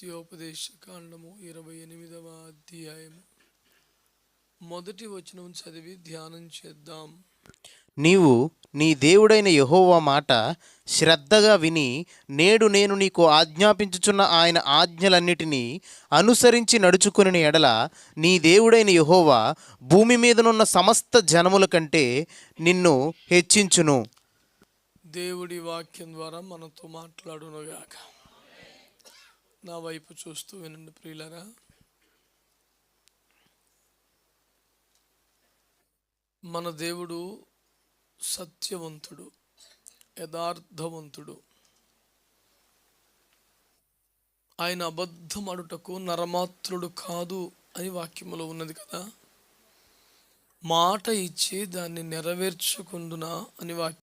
ద్వితీయోపదేశ కాండము 28వ అధ్యాయము మొదటి వచనం చదివి ధ్యానం చేద్దాం. నీవు నీ దేవుడైన యెహోవా మాట శ్రద్ధగా విని నేడు నేను నీకు ఆజ్ఞాపించుచున్న ఆయన ఆజ్ఞలన్నిటినీ అనుసరించి నడుచుకుని ఎడల నీ దేవుడైన యెహోవా భూమి మీదనున్న సమస్త జనముల కంటే నిన్ను హెచ్చించును. దేవుడి వాక్యం ద్వారా మనతో మాట్లాడునుగాక. నా వైపు చూస్తూ వినండి ప్రియులరా. మన దేవుడు సత్యవంతుడు, యథార్థవంతుడు. ఆయన అబద్ధమడుటకు నరమాత్రుడు కాదు అని వాక్యములో ఉన్నది కదా. మాట ఇచ్చి దాన్ని నెరవేర్చుకుందునా అని వాక్యం.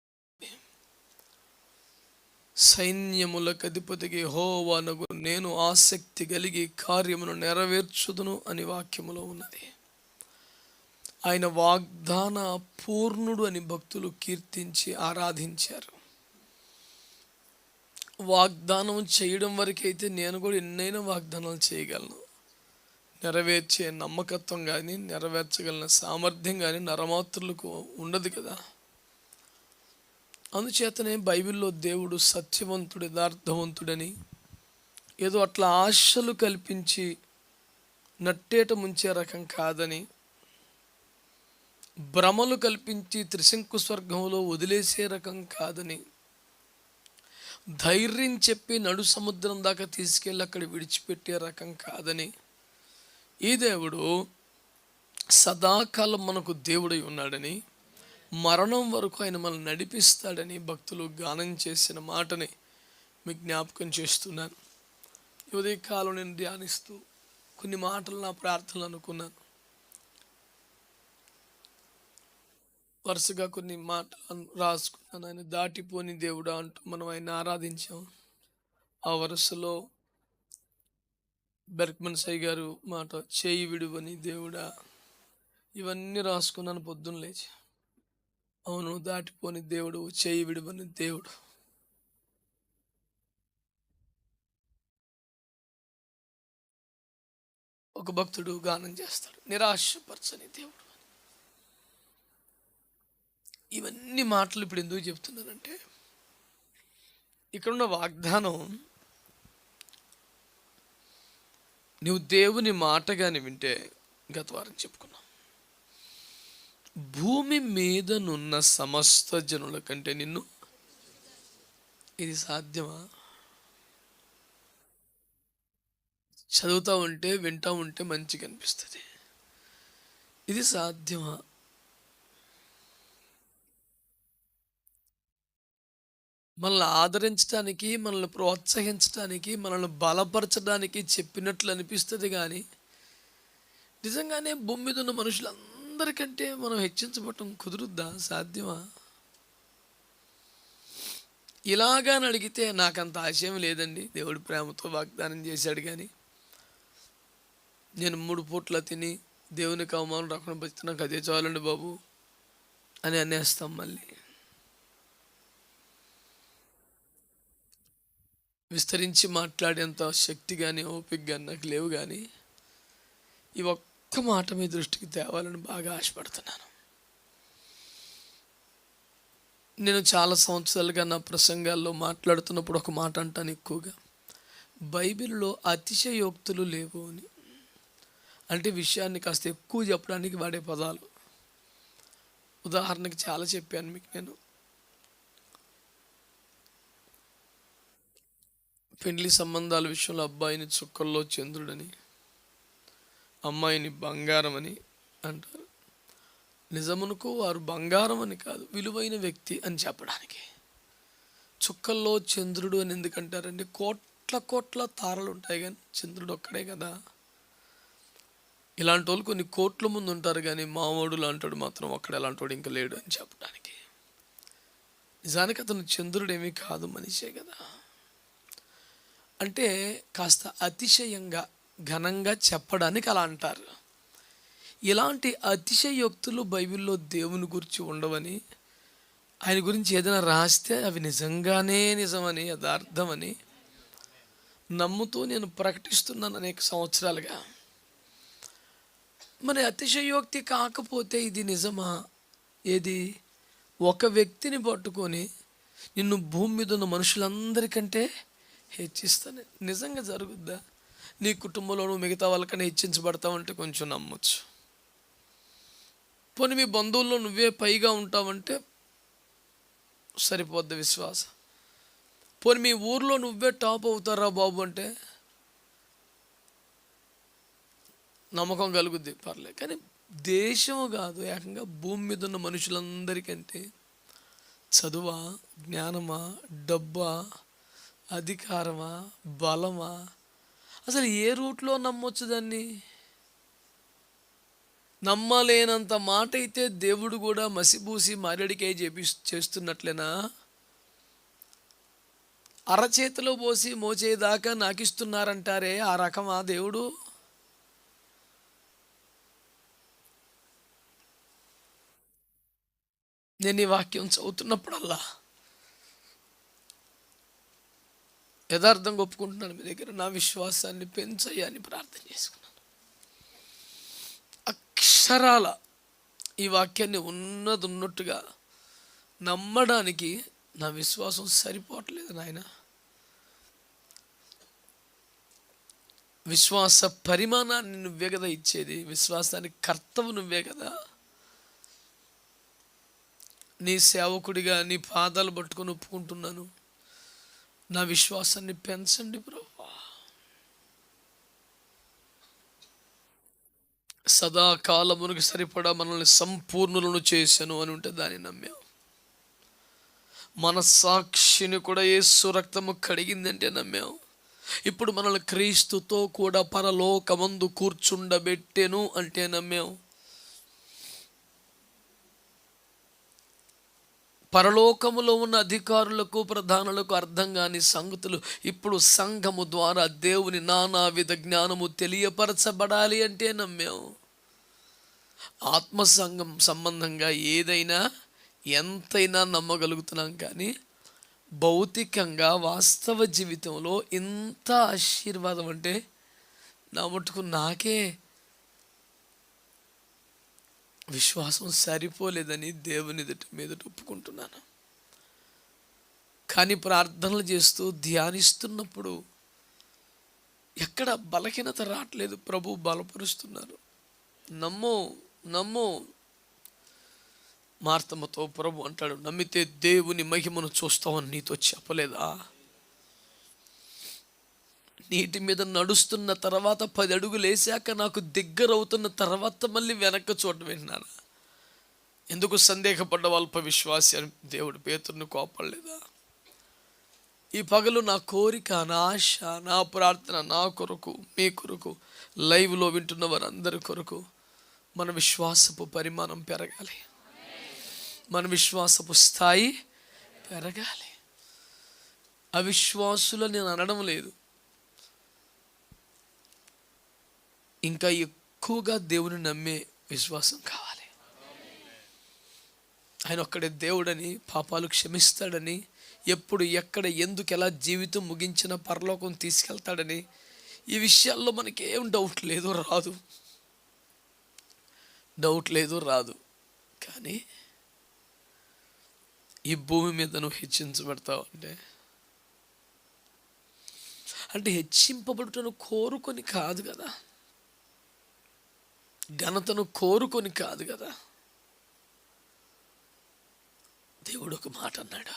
సైన్యములకు అధిపతికి యెహోవానగు నేను ఆసక్తి కలిగి కార్యమును నెరవేర్చుదును అని వాక్యములో ఉన్నది. ఆయన వాగ్దాన పూర్ణుడు అని భక్తులు కీర్తించి ఆరాధించారు. వాగ్దానం చేయడం వరకైతే నేను కూడా ఎన్నైనా వాగ్దానాలు చేయగలను. నెరవేర్చే నమ్మకత్వం కానీ నెరవేర్చగలిగిన సామర్థ్యం కానీ నరమాత్రులకు ఉండదు కదా. అందుచేతనే బైబిల్లో దేవుడు సత్యవంతుడు, యథార్థవంతుడని, ఏదో అట్లా ఆశలు కల్పించి నట్టేట ముంచే రకం కాదని, భ్రమలు కల్పించి త్రిశంకు స్వర్గంలో వదిలేసే రకం కాదని, ధైర్యం చెప్పి నడు సముద్రం దాకా తీసుకెళ్ళి అక్కడ విడిచిపెట్టే రకం కాదని, ఈ దేవుడు సదాకాలం మనకు దేవుడై ఉన్నాడని, మరణం వరకు ఆయన మనల్ని నడిపిస్తాడని భక్తులు గానం చేసిన మాటని మీకు జ్ఞాపకం చేస్తున్నాను. ఉదయకాలం నేను ధ్యానిస్తూ కొన్ని మాటలు నా ప్రార్థనలు అనుకున్నాను. వరుసగా కొన్ని మాటలు రాసుకున్నాను. ఆయన దాటిపోని దేవుడా అంటూ మనం ఆయన ఆరాధించాం. ఆ వరుసలో బెర్క్మన్ సై గారు మాట చేయి విడువని దేవుడా, ఇవన్నీ రాసుకున్నాను పొద్దున్న లేచి. అవును, దాటిపోని దేవుడు, చేయి విడువని దేవుడు. ఒక భక్తుడు గానం చేస్తాడు, నిరాశపరచని దేవుడు. ఇవన్నీ మాటలు ఇప్పుడు ఎందుకు చెప్తున్నానంటే, ఇక్కడున్న వాగ్దానం నువ్వు దేవుని మాట కానీ వింటే, గత వారం చెప్పుకున్నాం, భూమి మీదనున్న సమస్త జనుల కంటే నిన్ను. ఇది సాధ్యమా? చదువుతూ ఉంటే వింటూ ఉంటే మంచిగా అనిపిస్తుంది. ఇది సాధ్యమా? మనల్ని ఆదరించడానికి, మనల్ని ప్రోత్సహించడానికి, మనల్ని బలపరచడానికి చెప్పినట్లు అనిపిస్తుంది. కానీ నిజంగానే భూమి మీద ఉన్న మనుషులందరికంటే మనం హెచ్చించబడటం కుదురుద్దా? సాధ్యమా? ఇలాగాని అడిగితే నాకంత ఆశయం లేదండి, దేవుడి ప్రేమతో వాగ్దానం చేశాడు కానీ నేను 3 పూట్ల తిని దేవునికి అవమానం రాకుండా బతికి నాకు అదే చాలండి బాబు అని అనేస్తాం. మళ్ళీ విస్తరించి మాట్లాడేంత శక్తి కానీ ఓపిక కానీ నాకు లేవు. కానీ ఈ ఒక్క మాట మీ దృష్టికి తేవాలని బాగా ఆశపడుతున్నాను. నేను చాలా సంవత్సరాలుగా నా ప్రసంగాల్లో మాట్లాడుతున్నప్పుడు ఒక మాట అంటాను ఎక్కువగా, బైబిల్లో అతిశయోక్తులు లేవు అని. అంటే విషయాన్ని కాస్త ఎక్కువ చెప్పడానికి వాడే పదాలు. ఉదాహరణకి చాలా చెప్పాను మీకు. నేను పెండ్లి సంబంధాల విషయంలో అబ్బాయిని చుక్కల్లో చంద్రుడని, అమ్మాయిని బంగారం అని అంటారు. నిజమునకు వారు బంగారం అని కాదు, విలువైన వ్యక్తి అని చెప్పడానికి. చుక్కల్లో చంద్రుడు అని ఎందుకంటారండి? కోట్ల కోట్ల తారలు ఉంటాయి కానీ చంద్రుడు ఒక్కడే కదా. ఇలాంటి వాళ్ళు కొన్ని కోట్ల ముందు ఉంటారు కానీ మామూడు లాంటాడు మాత్రం ఒక్కడే అలాంటి వాడు ఇంకా లేడు అని చెప్పడానికి. నిజానికి అతను చంద్రుడు ఏమీ కాదు, మనిషే కదా. అంటే కాస్త అతిశయంగా ఘనంగా చెప్పడానికి అలా అంటారు. ఇలాంటి అతిశయోక్తులు బైబిల్లో దేవుని గురించి ఉండవని, ఆయన గురించి ఏదైనా రాస్తే అవి నిజంగానే నిజమని, యథార్థమని నమ్ముతూ నేను ప్రకటిస్తున్నాను అనేక సంవత్సరాలుగా. మరి అతిశయోక్తి కాకపోతే ఇది నిజమా? ఏది? ఒక వ్యక్తిని పట్టుకొని నిన్ను భూమి మీద ఉన్న మనుషులందరికంటే హెచ్చిస్తాను, నిజంగా జరుగుద్దా? నీ కుటుంబంలో నువ్వు మిగతా వాళ్ళకన్నా హెచ్చించబడతావంటే కొంచెం నమ్మొచ్చు. పోనీ మీ బంధువుల్లో నువ్వే పైగా ఉంటావంటే సరిపోద్ది విశ్వాసం. పోనీ మీ ఊర్లో నువ్వే టాప్ అవుతారా బాబు అంటే నమ్మకం కలుగుద్ది, పర్లేదు. కానీ దేశము కాదు, ఏకంగా భూమి మీద ఉన్న మనుషులందరికంటే చదువా, జ్ఞానమా, డబ్బా, అధికారమా, బలమా, అసలు ఏ రూట్లో నమ్మొచ్చు దాన్ని? నమ్మలేనంత మాట అయితే దేవుడు కూడా మసిబూసి మారేడికాయ చేస్తున్నట్లేనా? అరచేతిలో పోసి మోచేదాకా నాకిస్తున్నారంటారే, ఆ రకమా దేవుడు? నేను ఈ వాక్యం చదువుతున్నప్పుడల్లా యథార్థంగా ఒప్పుకుంటున్నాను మీ దగ్గర, నా విశ్వాసాన్ని పెంచయ్యా అని ప్రార్థన చేసుకున్నాను. అక్షరాల ఈ వాక్యాన్ని ఉన్నట్టుగా నమ్మడానికి నా విశ్వాసం సరిపోవట్లేదు నాయన. విశ్వాస పరిమాణాన్ని నువ్వే కదా ఇచ్చేది, విశ్వాసానికి కర్తవు నువ్వే కదా. నీ సేవకుడిగా నీ పాదాలు పట్టుకొని ఒప్పుకుంటున్నాను, నా విశ్వాసాన్ని పెంచండి ప్రభువా. సదాకాలమునికి సరిపడా మనల్ని సంపూర్ణులను చేశాను అని ఉంటే దాన్ని నమ్మాం. మన సాక్షిని కూడా యేసు రక్తము కడిగిందంటే నమ్మాం. ఇప్పుడు మనల్ని క్రీస్తుతో కూడా పరలోకమందు కూర్చుండబెట్టెను అంటే నమ్మాం. పరలోకములో ఉన్న అధికారులకు, ప్రధానులకు అర్థం కాని సంగతులు ఇప్పుడు సంఘము ద్వారా దేవుని నానావిధ జ్ఞానము తెలియపరచబడాలి అంటే నమ్మాం. ఆత్మ సంఘం సంబంధంగా ఏదైనా ఎంతైనా నమ్మగలుగుతున్నాం, కానీ భౌతికంగా వాస్తవ జీవితంలో ఇంత ఆశీర్వాదం అంటే నా మటుకు నాకే విశ్వాసం సరిపోలేదని దేవుని మీదట ఒప్పుకుంటున్నాను. కానీ ప్రార్థనలు చేస్తూ ధ్యానిస్తున్నప్పుడు ఎక్కడ బలహీనత రావట్లేదు, ప్రభు బలపరుస్తున్నారు. నమ్ము నమ్ము. మార్తమ్మతో ప్రభు అంటాడు, నమ్మితే దేవుని మహిమను చూస్తామని నీతో చెప్పలేదా? నీటి మీద నడుస్తున్న తర్వాత 10 అడుగులు వేసాక నాకు దగ్గర అవుతున్న తర్వాత మళ్ళీ వెనక్కి చూడటం విన్నాను. ఎందుకు సందేహపడ్డ అల్ప విశ్వాసి అని దేవుడు పేతురుని కోపడలేదా? ఈ పగలు నా కోరిక, నా ఆశ, నా ప్రార్థన, నా కొరకు, మీ కొరకు, లైవ్లో వింటున్న వారందరి కొరకు మన విశ్వాసపు పరిమాణం పెరగాలి, మన విశ్వాసపు స్థాయి పెరగాలి. అవిశ్వాసులు నేను అనడం లేదు, ఇంకా ఎక్కువగా దేవుని నమ్మే విశ్వాసం కావాలి. ఆయన ఒక్కడే దేవుడని, పాపాలు క్షమిస్తాడని, ఎప్పుడు ఎక్కడ ఎందుకు ఎలా జీవితం ముగించిన పరలోకం తీసుకెళ్తాడని, ఈ విషయాల్లో మనకేం డౌట్ లేదు రాదు. కానీ ఈ భూమి మీద నువ్వు హెచ్చించబడతావు అంటే హెచ్చింపబడుటను కోరుకొని కాదు కదా, ఘనతను కోరుకొని కాదు కదా. దేవుడు ఒక మాట అన్నాడు,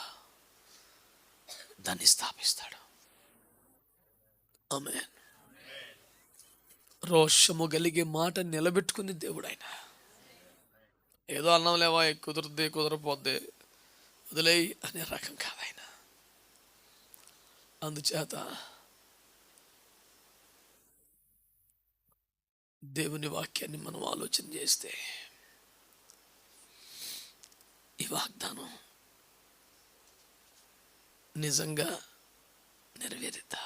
దాన్ని స్థాపిస్తాడు. ఆమేన్. రోషము కలిగే మాట నిలబెట్టుకుని దేవుడు ఆయన. ఏదో అన్నం లేవా, కుదురుద్ది కుదరపోద్ది వదిలేయి అనే రకం కాదు ఆయన. అందుచేత దేవుని వాక్యాన్ని మనం ఆలోచన చేస్తే ఈ వాగ్దానం నిజంగా నెరవేరుతా.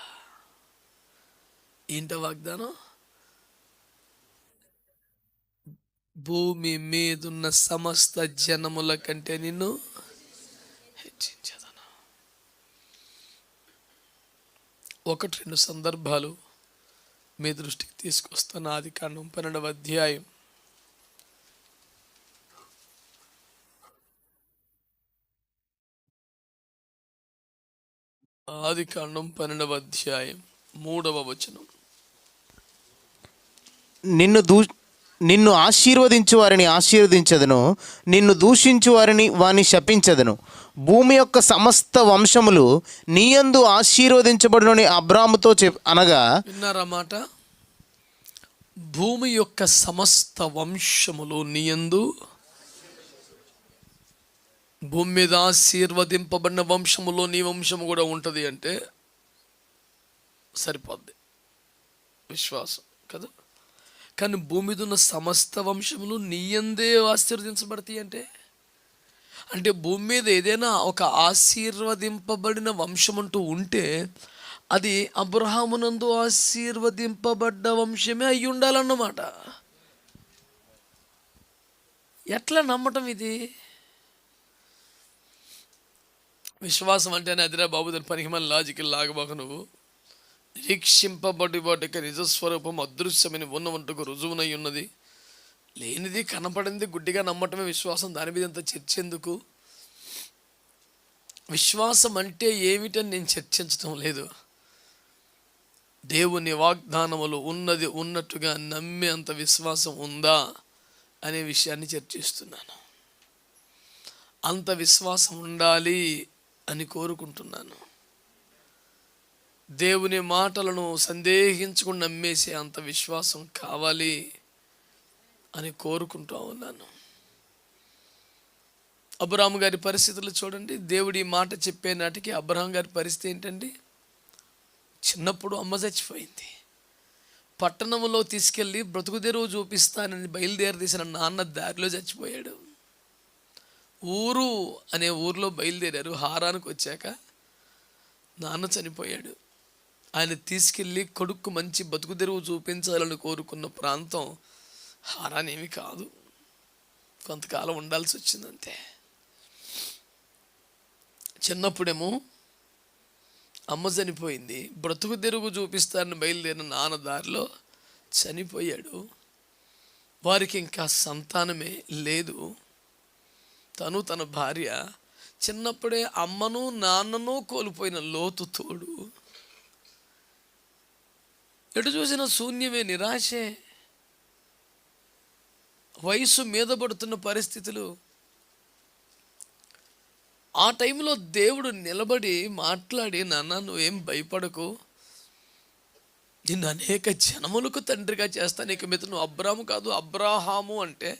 ఏంటో వాగ్దానం? భూమి మీదున్న సమస్త జనముల కంటే నిన్ను హెచ్చించదను. ఒకటి రెండు సందర్భాలు మీ దృష్టికి తీసుకొస్తాను. ఆదికాండం 12వ అధ్యాయం. ఆదికాండం 12వ అధ్యాయం 3వ వచనం. నిన్ను ఆశీర్వదించు వారిని ఆశీర్వదించదను, నిన్ను దూషించు వారిని శపించదను. భూమి యొక్క సమస్త వంశములు నీయందు ఆశీర్వదించబడునని అబ్రాముతో అనగా. విన్నారా మాట? భూమి యొక్క సమస్త వంశములు నీయందు. భూమి మీద ఆశీర్వదింపబడిన వంశములో నీ వంశము కూడా ఉంటుంది అంటే సరిపోద్ది, విశ్వాసం కదా. కానీ భూమి మీద ఉన్న సమస్త వంశములు నీయందే ఆశీర్వదించబడతాయి అంటే భూమి మీద ఏదైనా ఒక ఆశీర్వదింపబడిన వంశం అంటూ ఉంటే అది అబ్రహామునందు ఆశీర్వదింపబడ్డ వంశమే అయి ఉండాలన్నమాట. ఎట్లా నమ్మటం ఇది? విశ్వాసం అంటేనే అదిరా బాబు, దాని పనికిమాలిన లాజికల్ లాగబాక. నువ్వు నిరీక్షింపబడి వాటికి నిజస్వరూపం అదృశ్యమని ఉన్నవంటకు రుజువునై ఉన్నది, లేనిది కనపడింది గుడ్డిగా నమ్మటమే విశ్వాసం. దాని మీద ఎంత చర్చ ఎందుకు? విశ్వాసం అంటే ఏమిటని నేను చర్చించటం లేదు. దేవుని వాగ్దానములు ఉన్నది ఉన్నట్టుగా నమ్మే అంత విశ్వాసం ఉందా అనే విషయాన్ని చర్చిస్తున్నాను. అంత విశ్వాసం ఉండాలి అని కోరుకుంటున్నాను. దేవుని మాటలను సందేహించకుండా నమ్మేసే అంత విశ్వాసం కావాలి అని కోరుకుంటూ ఉన్నాను. అబ్రహాము గారి పరిస్థితులు చూడండి. దేవుడి మాట చెప్పే నాటికి అబ్రహాం గారి పరిస్థితి ఏంటండి? చిన్నప్పుడు అమ్మ చచ్చిపోయింది. పట్టణంలో తీసుకెళ్ళి బ్రతుకుదెరువు చూపిస్తానని బయలుదేరదీసిన నాన్న దారిలో చచ్చిపోయాడు. ఊరు అనే ఊరిలో బయలుదేరారు. హారానికి వచ్చాక నాన్న చనిపోయాడు. ఆయన తీసుకెళ్ళి కొడుకు మంచి బతుకుదెరువు చూపించాలని కోరుకున్న ప్రాంతం హారాన్ ఏమి కాదు. కొంతకాలం ఉండాల్సి వచ్చిందంతే. చిన్నప్పుడేమో అమ్మ చనిపోయింది. బ్రతుకు తెరుగు చూపిస్తారని బయలుదేరిన నాన్న దారిలో చనిపోయాడు. వారికి ఇంకా సంతానమే లేదు. తను తన భార్య చిన్నప్పుడే అమ్మను నాన్నను కోల్పోయిన లోతు తోడు. ఎటు చూసిన శూన్యమే, నిరాశే, వయసు మీద పడుతున్న పరిస్థితులు. ఆ టైంలో దేవుడు నిలబడి మాట్లాడి, నాన్న నువ్వేం భయపడకు, నిన్ను అనేక జనములకు తండ్రిగా చేస్తాను, ఇక మీద నువ్వు అబ్రాము కాదు అబ్రాహాము అంటే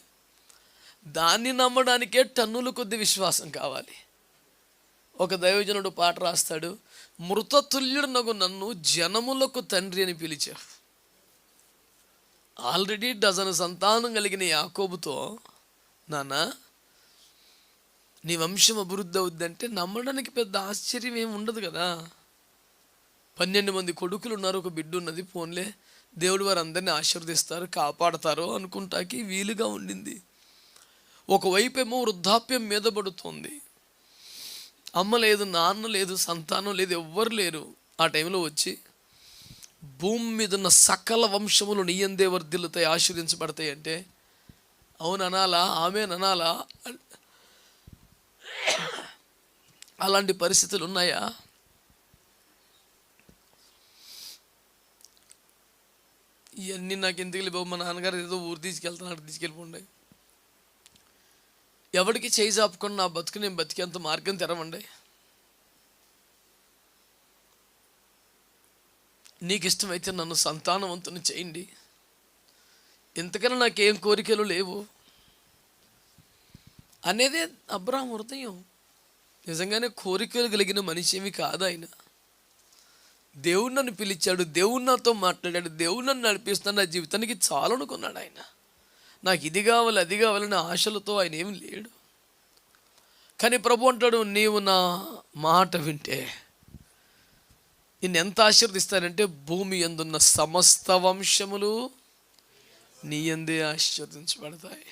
దాన్ని నమ్మడానికే టన్నుల కొద్ది విశ్వాసం కావాలి. ఒక దైవజనుడు పాట రాస్తాడు, మృతతుల్యుడునగు నన్ను జనములకు తండ్రి అని పిలిచావు. ఆల్రెడీ డజను సంతానం కలిగిన యాకోబుతో, నాన్న నీ వంశం అభివృద్ధి అవుద్దంటే నమ్మడానికి పెద్ద ఆశ్చర్యం ఏమి ఉండదు కదా. 12 మంది కొడుకులు ఉన్నారు, ఒక బిడ్డ ఉన్నది, పోన్లే దేవుడు వారు అందరినీ ఆశీర్వదిస్తారు కాపాడతారో అనుకుంటాకి వీలుగా ఉండింది. ఒకవైపేమో వృద్ధాప్యం మీద పడుతుంది. అమ్మ లేదు, నాన్న లేదు, సంతానం లేదు, ఎవ్వరు లేరు. ఆ టైంలో వచ్చి భూమి మీద ఉన్న సకల వంశములు నీయందే వర్ధిల్లుతాయి, ఆశీర్వదించబడతాయి అంటే అవును అనాలా, ఆమె అనాలా? అలాంటి పరిస్థితులు ఉన్నాయా? ఇవన్నీ నాకు ఎందుకు లేవు, మా నాన్నగారు ఏదో ఊరు తీసుకెళ్తున్నాడు, తీసుకెళ్ళిపోండి. ఎవరికి చేయి చాపుకొని నా బతుకు నేను బతికేంత మార్గం తెరవండి. నీకు ఇష్టమైతే నన్ను సంతానవంతుని చేయండి. ఇంతకన్నా నాకేం కోరికలు లేవు అనేదే అబ్రాహాం హృదయం. నిజంగానే కోరికలు కలిగిన మనిషి ఏమి కాదు ఆయన. దేవుడు నన్ను పిలిచాడు, దేవుడు నాతో మాట్లాడాడు, దేవుడు నన్ను నడిపిస్తున్నాడు, నా జీవితానికి చాలు అనుకున్నాడు ఆయన. నాకు ఇది కావాలి అది కావాలని ఆశలతో ఆయన ఏమి లేడు. కానీ ప్రభు అంటాడు, నీవు నా మాట వింటే నిన్ను ఎంత ఆశీర్వదిస్తానంటే భూమి యందున్న సమస్త వంశములు నీ యందే ఆశీర్వదించబడతాయి.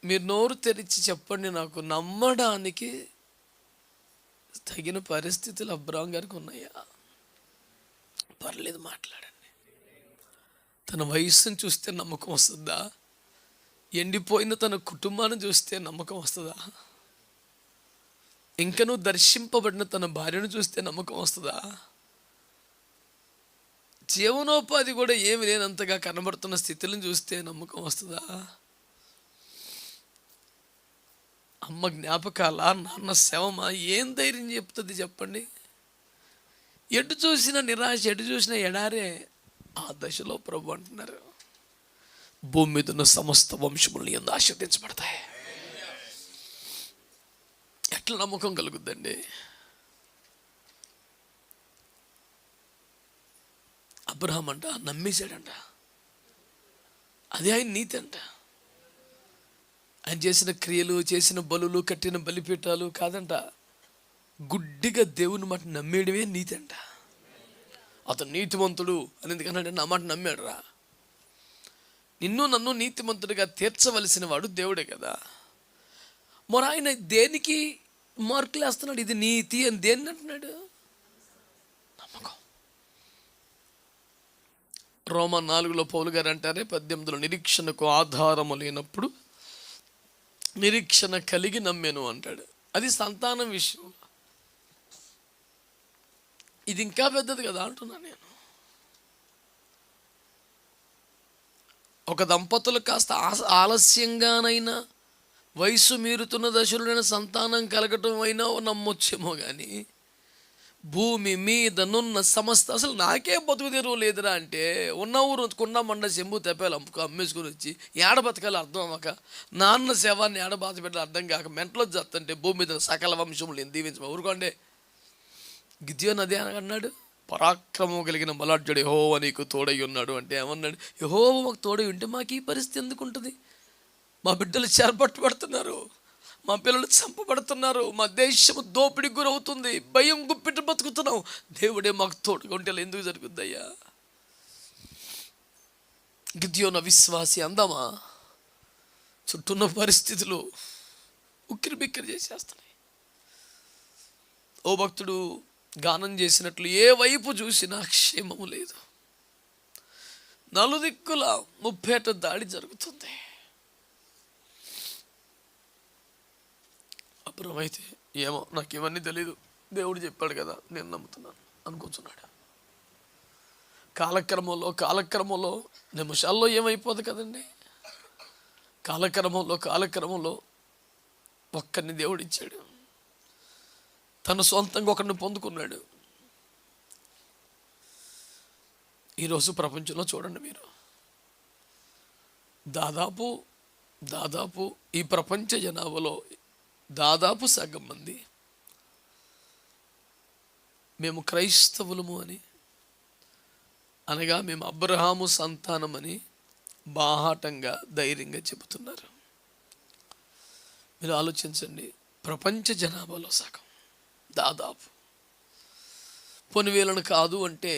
మీరు నోరు తెరిచి చెప్పండి, నాకు నమ్మడానికి తగిన పరిస్థితులు అబ్రాహాం గారికి ఉన్నాయా? పర్లేదు మాట్లాడండి. తన వయస్సును చూస్తే నమ్మకం వస్తుందా? ఎండిపోయిన తన కుటుంబాన్ని చూస్తే నమ్మకం వస్తుందా? ఇంకనూ దర్శింపబడిన తన భార్యను చూస్తే నమ్మకం వస్తుందా? జీవనోపాధి కూడా ఏమి లేనంతగా కనబడుతున్న స్థితులను చూస్తే నమ్మకం వస్తుందా? అమ్మ జ్ఞాపకాల, నాన్న శవమా, ఏం ధైర్యం చెప్తుంది చెప్పండి? ఎటు చూసిన నిరాశ, ఎటు చూసిన ఎడారే. ఆ దశలో ప్రభు అంటున్నారు, భూమి మీద ఉన్న సమస్త వంశములు ఎందు ఆశీర్వదించబడతాయి. ఎట్లా నమ్మకం కలుగుద్దండి? అబ్రహాం అంట నమ్మేశాడంట. అదే ఆయన నీతి అంట. ఆయన చేసిన క్రియలు, చేసిన బలులు, కట్టిన బలిపీఠాలు కాదంట, గుడ్డిగా దేవుని మాట నమ్మేయడమే నీతి అంట. అతను నీతిమంతుడు అని ఎందుకన్నాడు? నా మాట నమ్మాడు రా. నిన్ను నన్ను నీతిమంతుడిగా తీర్చవలసిన వాడు దేవుడే కదా. మరి ఆయన దేనికి మార్కులు వేస్తున్నాడు? ఇది నీతి అని దేన్ని అంటున్నాడు? నమ్మకం. రోమా 4లో పౌలు గారు అంటారే 18లో, నిరీక్షణకు ఆధారము లేనప్పుడు నిరీక్షణ కలిగి నమ్మాను అంటాడు. అది సంతానం విషయం. ఇది ఇంకా పెద్దది కదా అంటున్నాను నేను. ఒక దంపతులు కాస్త ఆలస్యంగానైనా వయసు మీరుతున్న దశలోనైనా సంతానం కలగటం అయినా నమ్మొచ్చేమో కానీ, భూమి మీద నున్న సమస్త, అసలు నాకే బతుకు తెరువు లేదురా అంటే, ఉన్న ఊరు కుండ మండ చెంబు తెప్పాలి అమ్మేసుకుని వచ్చి ఏడ బతకాలి అర్థం అవ్వక, నాన్న శవాన్ని ఏడ బాధ పెట్టాలి అర్థం కాక మెంటలో చేస్తుంటే, భూమి మీద సకల వంశములు దీవించమా ఊరుకోండి. గిద్యోను అదే అన్నాడు, పరాక్రమం కలిగిన బలాఢ్యుడు యెహోవా నీకు తోడై ఉన్నాడు అంటే ఏమన్నాడు? యెహోవా మాకు తోడై ఉంటే మాకు ఈ పరిస్థితి ఎందుకు ఉంటుంది? మా బిడ్డలు చేరపట్టుబడుతున్నారు, మా పిల్లలు చంపబడుతున్నారు, మా దేశము దోపిడికి గురవుతుంది, భయం గుప్పిట్టు బతుకుతున్నాం. దేవుడే మాకు తోడుగా ఉంటే ఎందుకు జరుగుద్దయ్యా? గిద్యోను విశ్వాసి అందామా? చుట్టూన్న పరిస్థితులు ఉక్కిరి బిక్కిరి చేసేస్తున్నాయి. ఓ భక్తుడు గానం చేసినట్లు, ఏ వైపు చూసినా క్షేమము లేదు, నలుదిక్కుల ముప్పేట దాడి జరుగుతుంది. అప్పుడైతే ఏమో నాకు ఇవన్నీ తెలీదు, దేవుడు చెప్పాడు కదా నేను నమ్ముతున్నాను అనుకుంటున్నాడు. కాలక్రమంలో నిమిషాల్లో ఏమైపోదు కదండి. కాలక్రమంలో ఒక్కరిని దేవుడు ఇచ్చాడు, తన సొంతంగా ఒకరిని పొందుకున్నాడు. ఈరోజు ప్రపంచంలో చూడండి మీరు, దాదాపు ఈ ప్రపంచ జనాభాలో దాదాపు సగం మంది మేము క్రైస్తవులము అని, అనగా మేము అబ్రహాము సంతానం అని బాహాటంగా ధైర్యంగా చెబుతున్నారు. మీరు ఆలోచించండి, ప్రపంచ జనాభాలో సగం దాదాపు. పోని వీళ్ళను కాదు అంటే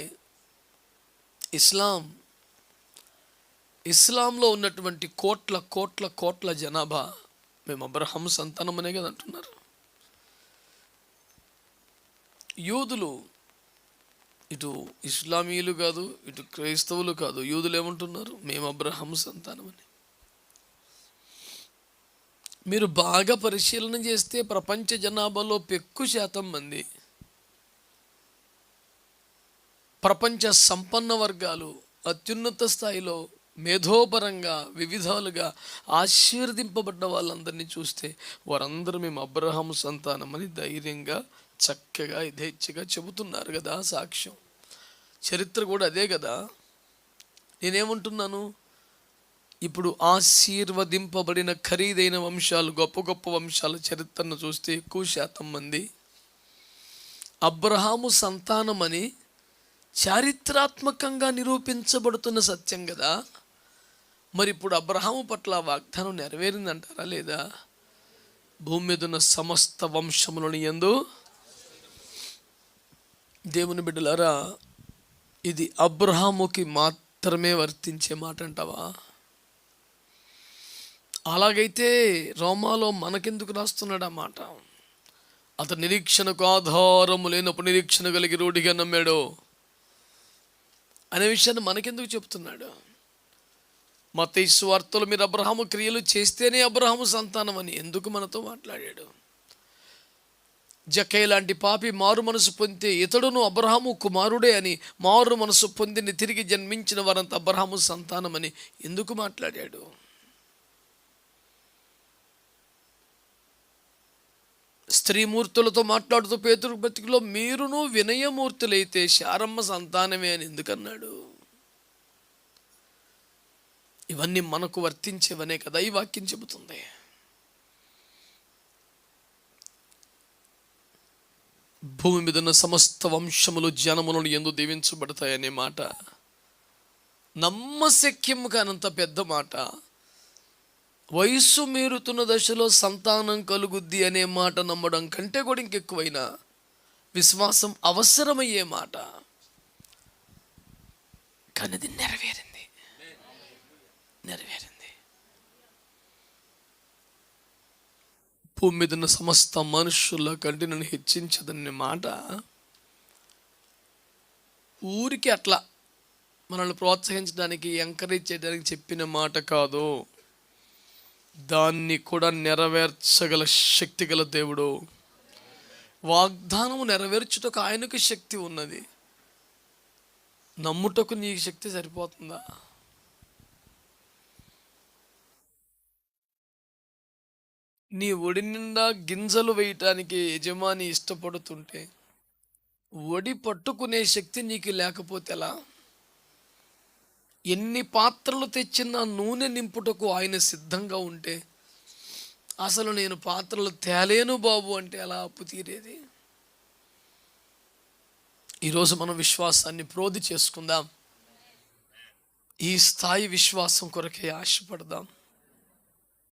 ఇస్లాంలో ఉన్నటువంటి కోట్ల జనాభా మేము అబ్రహాము సంతానం అనే కదా అంటున్నారు. యూదులు, ఇటు ఇస్లామీయులు కాదు, ఇటు క్రైస్తవులు కాదు, యూదులు ఏమంటున్నారు? మేము అబ్రహాము సంతానం అని. మీరు బాగా పరిశీలన చేస్తే ప్రపంచ జనాభాలో ఎక్కువ శాతం మంది ప్రపంచ సంపన్న వర్గాలు, అత్యున్నత స్థాయిలో మేధోపరంగా వివిధాలుగా ఆశీర్వదింపబడ్డ వాళ్ళందరినీ చూస్తే వారందరూ మేము అబ్రహాము సంతానం అని ధైర్యంగా చక్కగా యథేచ్ఛగా చెబుతున్నారు కదా. సాక్ష్యం చరిత్ర కూడా అదే కదా. నేనేమంటున్నాను, ఇప్పుడు ఆశీర్వదింపబడిన ఖరీదైన వంశాలు, గొప్ప వంశాల చరిత్రను చూస్తే ఎక్కువ శాతం మంది అబ్రహాము సంతానమని చారిత్రాత్మకంగా నిరూపించబడుతున్న సత్యం కదా. మరి ఇప్పుడు అబ్రహాము పట్ల వాగ్దానం నెరవేరిందంటారా లేదా? భూమి మీద ఉన్న సమస్త వంశములను యందు దేవుని బిడ్డలారా, ఇది అబ్రహాముకి మాత్రమే వర్తించే మాట అంటావా? అలాగైతే రోమాలో మనకెందుకు రాస్తున్నాడు ఆ మాట? అతను నిరీక్షణకు ఆధారము లేనప్పుడు నిరీక్షణ కలిగి రూఢిగా నమ్మాడు. అనే విషయాన్ని మనకెందుకు చెప్తున్నాడు? మత్తయి సువార్తలో మీరు అబ్రహాము క్రియలు చేస్తేనే అబ్రహాము సంతానం అని ఎందుకు మనతో మాట్లాడాడు? జక్కయ్య లాంటి పాపి మారు మనసు పొందితే ఇతడును అబ్రహాము కుమారుడే అని, మారు మనసు పొందిని తిరిగి జన్మించిన వారంతా అబ్రహాము సంతానం అని ఎందుకు మాట్లాడాడు? స్త్రీమూర్తులతో మాట్లాడుతూ పేతురు బతికిలో మీరును వినయమూర్తులైతే శారమ్మ సంతానమే అని ఎందుకన్నాడు? ఇవన్నీ మనకు వర్తించేవనే కదా ఈ వాక్యం చెబుతుంది. భూమి మీద ఉన్న సమస్త వంశములు జనములను ఎందు దీవించబడతాయనే మాట నమ్మశక్యం కానంత పెద్ద మాట. వయస్సు మీరుతున్న దశలో సంతానం కలుగుద్ది అనే మాట నమ్మడం కంటే కూడా ఇంకెక్కువైన విశ్వాసం అవసరమయ్యే మాట. కానీ అది నెరవేరింది. భూమి మీద ఉన్న సమస్త మనుషుల కంటే నన్ను హెచ్చించదనే మాట ఊరికి అట్లా మనల్ని ప్రోత్సహించడానికి, ఎంకరేజ్ చేయడానికి చెప్పిన మాట కాదు. దాన్ని కూడా నెరవేర్చగల శక్తి గల దేవుడు. వాగ్దానము నెరవేర్చుటకు ఆయనకు శక్తి ఉన్నది. నమ్ముటకు నీకు శక్తి సరిపోతుందా? నీ ఒడి నిండా గింజలు వేయటానికి యజమాని ఇష్టపడుతుంటే ఒడి పట్టుకునే శక్తి నీకు లేకపోతే ఎలా? ఎన్ని పాత్రలు తెచ్చినా నూనె నింపుటకు ఆయన సిద్ధంగా ఉంటే అసలు నేను పాత్రలు తేలేను బాబు అంటే ఎలా అప్పు తీరేది? ఈరోజు మనం విశ్వాసాన్ని ప్రోధి చేసుకుందాం. ఈ స్థాయి విశ్వాసం కొరకే ఆశపడదాం.